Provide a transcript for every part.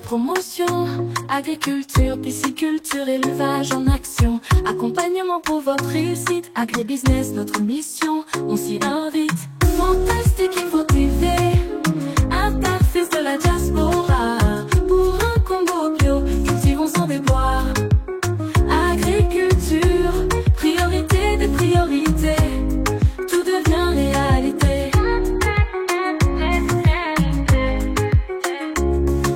promotion, agriculture, pisciculture, élevage en action. Accompagnement pour votre réussite, agribusiness, notre mission, on s'y invite. Fantastique Info TV, interface de la diaspora. Pour un Congo bio, cultivons sans déboire. Agriculture, priorité des priorités, tout devient réalité.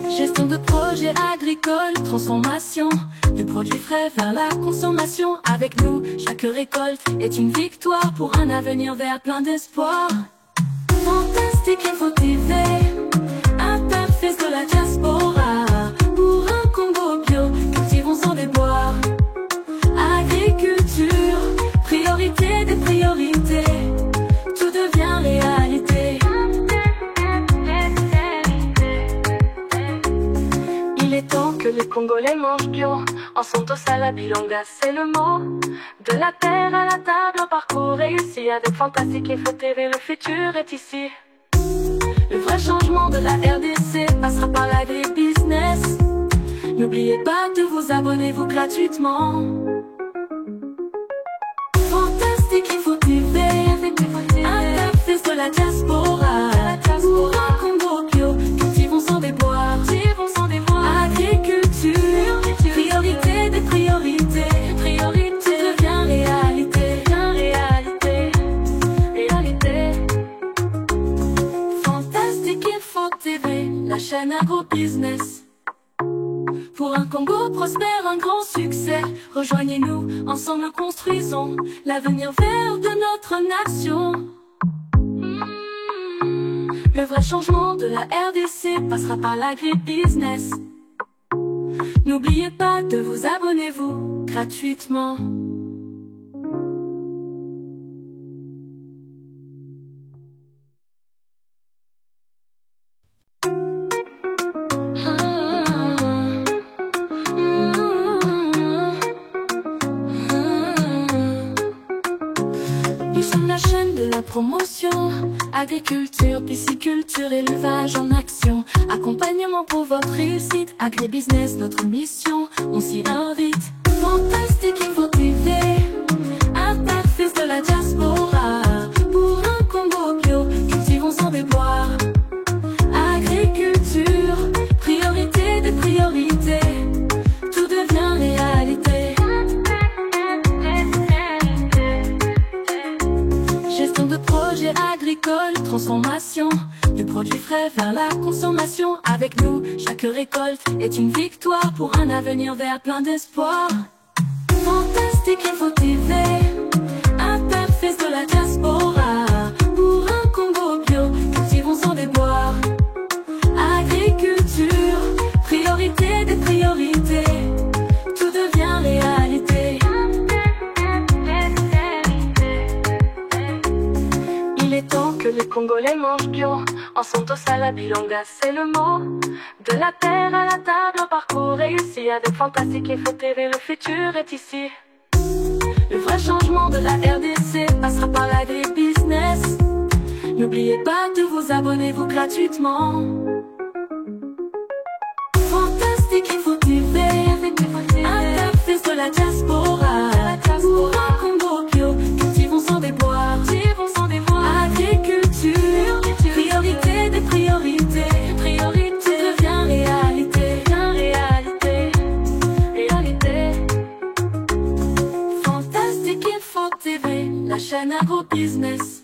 Gestion de projets agricoles, transformation du produit frais vers la consommation. Avec nous, chaque récolte est une victoire pour un avenir vert plein d'espoir. Fantastique Info TV, interface de la diaspora. Pour un Congo bio, cultivons sans déboire. Agriculture, priorité des priorités, tout devient réalité. Il est temps que les Congolais mangent bio. En Santos à la Bilanga, c'est le mot. De la terre à la table, un parcours réussi. Avec Fantastique Info TV, le futur est ici. Le vrai changement de la RDC passera par l'agribusiness. N'oubliez pas de vous abonner, vous gratuitement. Fantastique Info TV, interface de la diaspora. Pour un Congo bio, cultivons sans déboire. Agriculture, priorité des priorités, tout devient réalité. Fantastique Info TV, la chaîne agro-business. Pour un Congo prospère, un grand succès, rejoignez-nous, ensemble construisons l'avenir vert de notre nation. Le vrai changement de la RDC passera par l'agribusiness. N'oubliez pas de vous abonner, vous, gratuitement. Nous sommes la chaîne de la promotion, agriculture, pisciculture, élevage en action. Accompagnement pour votre réussite, agribusiness, notre mission, on s'y invite. Fantastique Info TV, interface de la diaspora. Pour un Congo bio, cultivons sans déboire. Agriculture, priorité des priorités, tout devient réalité. Gestion de projets agricoles, transformation du produit frais vers la consommation. Avec nous, chaque récolte est une victoire pour un avenir vert plein d'espoir. Fantastique Info TV, interface de la diaspora. Pour un Congo bio, cultivons sans déboire. Agriculture, priorité des priorités, tout devient réalité. Il est temps que les Congolais mangent bio. En Santos à la Bilanga, c'est le mot. De la terre à la table, un parcours réussi. Avec Fantastique Info TV, le futur est ici. Le vrai changement de la RDC passera par l'agribusiness. N'oubliez pas de vous abonner, vous gratuitement. Fantastique Info TV, interface de la diaspora. Pour un Congo bio, cultivons sans déboire. Agriculture, priorité des priorités, tout devient réalité. Fantastique Info TV, la chaîne agro-business.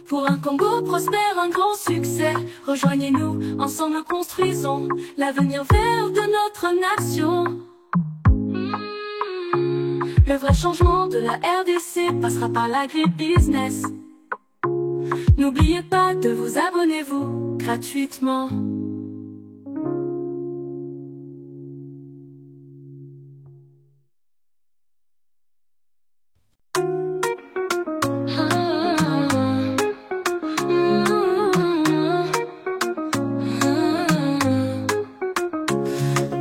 Pour un Congo prospère, un grand succès, rejoignez-nous, ensemble construisons l'avenir vert de notre nation. Le vrai changement de la RDC passera par l'agribusiness. N'oubliez pas de vous abonner, vous, gratuitement.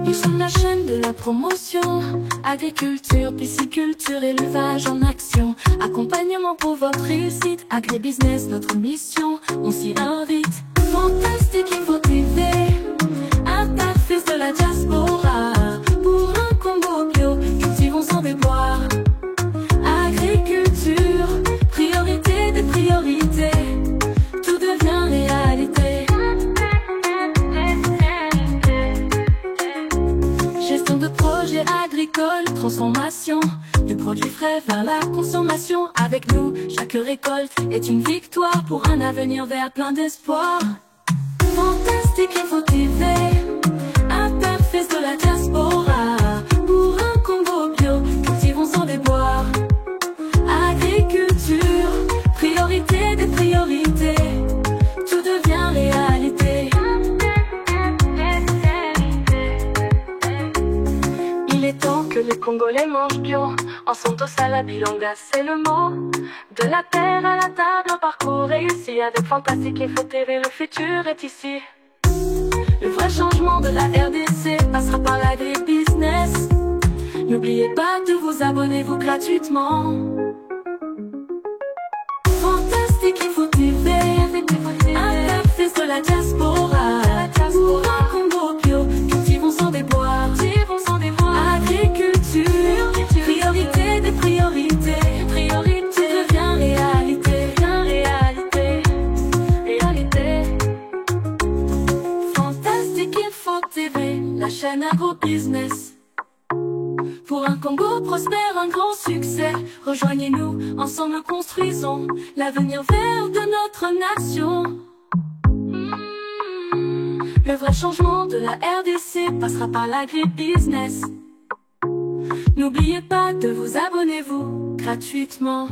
Nous sommes la chaîne de la promotion, agriculture, pisciculture, élevage en action. Accompagnement pour votre réussite, agribusiness, notre mission, on s'y invite. Fantastique Info TV, interface agricole, transformation du produit frais vers la consommation. Avec nous, chaque récolte est une victoire pour un avenir vert plein d'espoir. Fantastique Info TV, interface de la diaspora. Pour un Congo bio, cultivons sans déboire. Agriculture, priorité des priorités, tout devient réalité. Il est temps que les Congolais mangent bio. En Santos à la Bilanga, c'est le mot. De la terre à la table, un parcours réussi. Avec Fantastique Info TV, le futur est ici. Le vrai changement de la RDC passera par l'agribusiness. N'oubliez pas de vous abonner gratuitement. Fantastique Info TV, interface de la diaspora. Pour un Congo bio, cultivons sans déboire. Agriculture, priorité des priorités, tout devient réalité, réalité. Fantastique Info TV, la chaîne agro-business. Pour un Congo prospère, un grand succès, rejoignez-nous, ensemble construisons l'avenir vert de notre nation. Le vrai changement de la RDC passera par l'agribusiness. N'oubliez pas de vous abonner gratuitement.